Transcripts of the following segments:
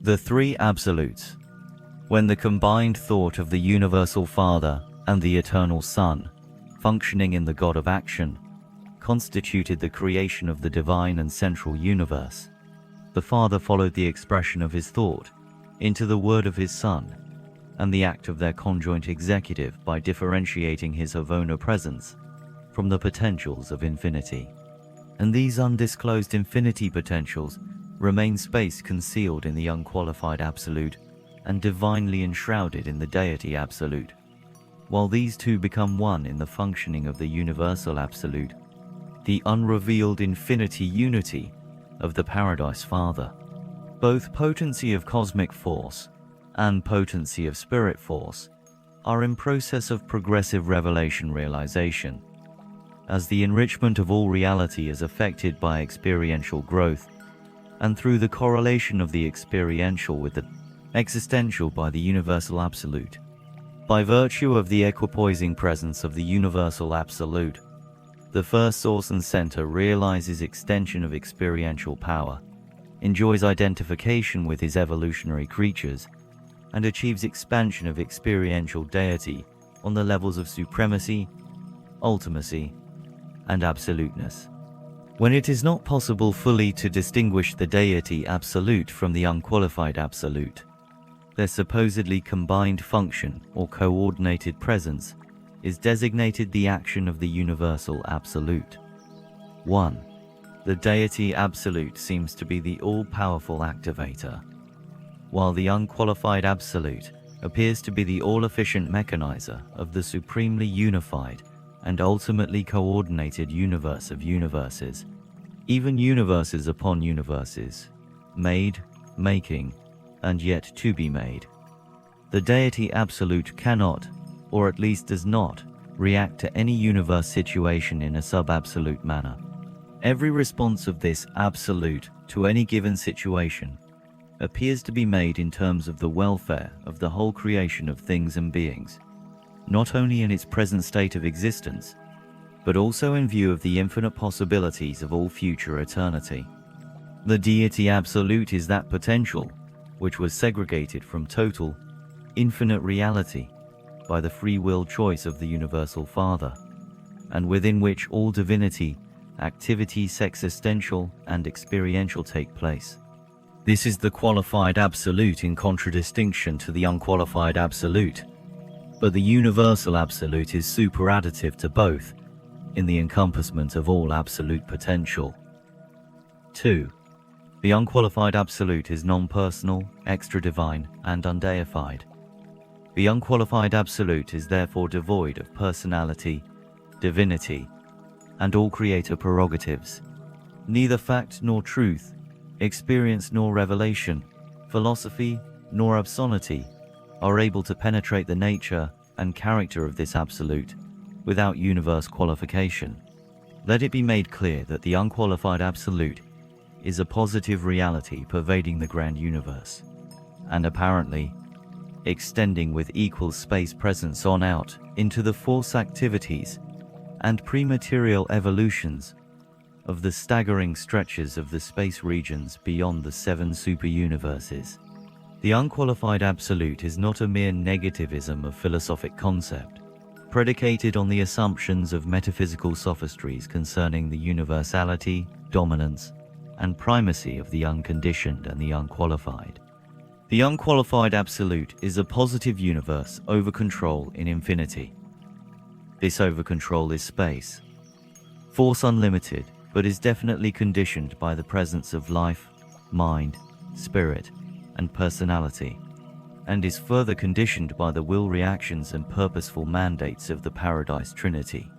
The three absolutes. When the combined thought of the Universal Father and the Eternal Son, functioning in the God of Action, constituted the creation of the divine and central universe, the Father followed the expression of his thought into the word of his Son, and the act of their conjoint executive by differentiating his Havona presence from the potentials of infinity. And these undisclosed infinity potentials remain space concealed in the unqualified absolute and divinely enshrouded in the Deity Absolute, while these two become one in the functioning of the Universal Absolute, the unrevealed infinity unity of the Paradise Father. Both potency of cosmic force and potency of spirit force are in process of progressive revelation realization, as the enrichment of all reality is affected by experiential growth, and through the correlation of the experiential with the existential by the Universal Absolute. By virtue of the equipoising presence of the Universal Absolute, the first source and center realizes extension of experiential power, enjoys identification with his evolutionary creatures, and achieves expansion of experiential deity on the levels of supremacy, ultimacy, and absoluteness. When it is not possible fully to distinguish the Deity Absolute from the Unqualified Absolute, their supposedly combined function or coordinated presence is designated the action of the Universal Absolute. 1. The Deity Absolute seems to be the all-powerful activator, while the Unqualified Absolute appears to be the all-efficient mechanizer of the supremely unified and ultimately coordinated universe of universes, even universes upon universes, made, making, and yet to be made. The Deity Absolute cannot, or at least does not, react to any universe situation in a sub-absolute manner. Every response of this Absolute to any given situation appears to be made in terms of the welfare of the whole creation of things and beings, not only in its present state of existence, but also in view of the infinite possibilities of all future eternity. The Deity Absolute is that potential which was segregated from total, infinite reality by the free will choice of the Universal Father, and within which all divinity, activity, existential, and experiential take place. This is the qualified absolute in contradistinction to the unqualified absolute, but the Universal Absolute is superadditive to both in the encompassment of all absolute potential. 2. The unqualified absolute is non-personal, extradivine, and undeified. The unqualified absolute is therefore devoid of personality, divinity, and all creator prerogatives. Neither fact nor truth, experience nor revelation, philosophy nor obscenity are able to penetrate the nature and character of this absolute without universe qualification. Let it be made clear that the unqualified absolute is a positive reality pervading the grand universe, and apparently extending with equal space presence on out into the force activities and prematerial evolutions of the staggering stretches of the space regions beyond the 7 superuniverses. The unqualified absolute is not a mere negativism of philosophic concept, predicated on the assumptions of metaphysical sophistries concerning the universality, dominance, and primacy of the unconditioned and the unqualified. The unqualified absolute is a positive universe over control in infinity. This over control is space, force unlimited, but is definitely conditioned by the presence of life, mind, spirit, and personality, and is further conditioned by the will reactions and purposeful mandates of the Paradise Trinity.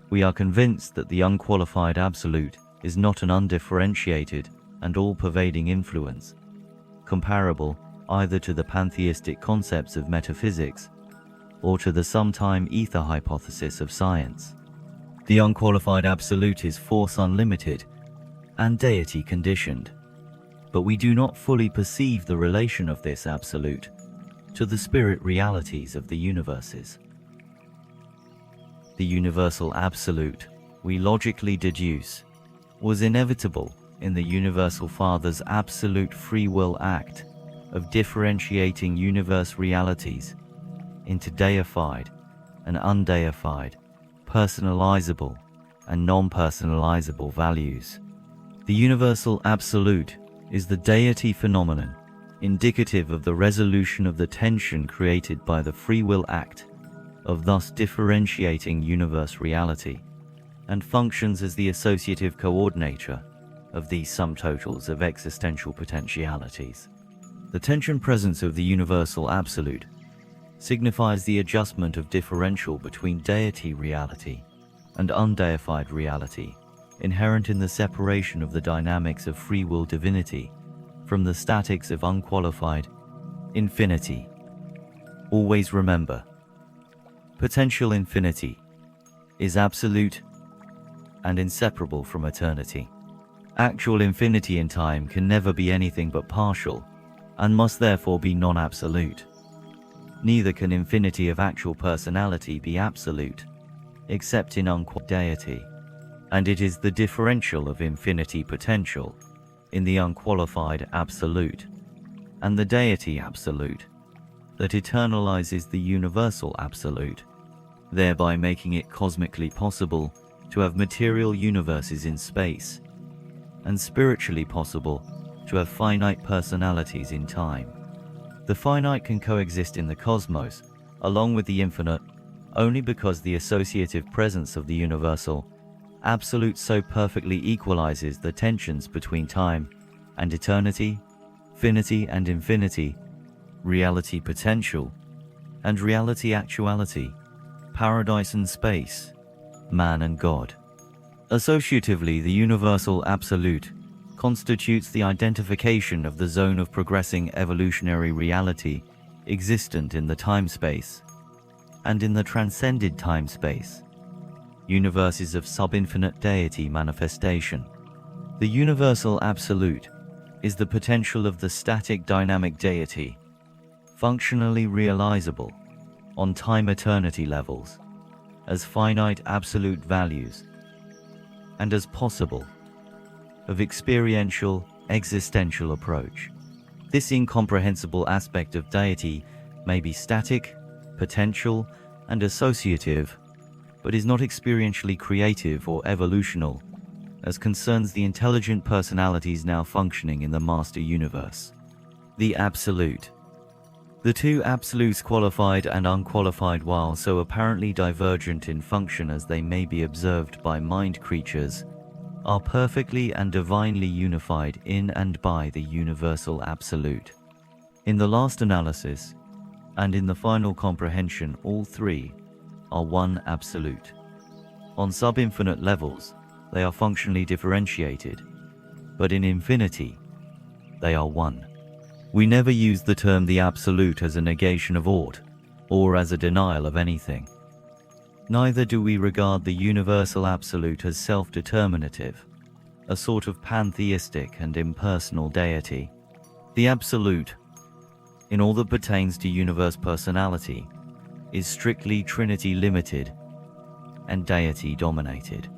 We are convinced that the unqualified absolute is not an undifferentiated and all-pervading influence, comparable either to the pantheistic concepts of metaphysics or to the sometime ether hypothesis of science. The unqualified absolute is force unlimited and deity conditioned, but we do not fully perceive the relation of this absolute to the spirit realities of the universes. The universal absolute, we logically deduce, was inevitable in the Universal Father's absolute free will act of differentiating universe realities into deified and undeified, personalizable and non-personalizable values. The universal absolute is the deity phenomenon, indicative of the resolution of the tension created by the free will act of thus differentiating universe reality, and functions as the associative coordinator of these sum totals of existential potentialities. The tension presence of the universal absolute signifies the adjustment of differential between deity reality and undeified reality, inherent in the separation of the dynamics of free will divinity from the statics of unqualified infinity. Always remember, potential infinity is absolute and inseparable from eternity. Actual infinity in time can never be anything but partial, and must therefore be non-absolute. Neither can infinity of actual personality be absolute, except in unqualified deity, and it is the differential of infinity potential in the unqualified absolute and the deity absolute that eternalizes the universal absolute, thereby making it cosmically possible to have material universes in space, and spiritually possible to have finite personalities in time. The finite can coexist in the cosmos, along with the infinite, only because the associative presence of the universal absolute so perfectly equalizes the tensions between time and eternity, finity and infinity, reality potential and reality actuality, paradise and space, man and God. Associatively, the universal absolute constitutes the identification of the zone of progressing evolutionary reality existent in the time-space and in the transcended time-space, universes of sub-infinite deity manifestation. The universal absolute is the potential of the static dynamic deity, functionally realizable on time-eternity levels as finite absolute values and as possible of experiential existential approach. This incomprehensible aspect of deity may be static, potential, and associative, but is not experientially creative or evolutional, as concerns the intelligent personalities now functioning in the master universe. The absolute. The two absolutes, qualified and unqualified, while so apparently divergent in function as they may be observed by mind creatures, are perfectly and divinely unified in and by the universal absolute. In the last analysis, and in the final comprehension, all three are one absolute. On sub-infinite levels, they are functionally differentiated, but in infinity, they are one. We never use the term the absolute as a negation of aught, or as a denial of anything. Neither do we regard the universal absolute as self-determinative, a sort of pantheistic and impersonal deity. The absolute, in all that pertains to universe personality, is strictly Trinity limited and deity dominated.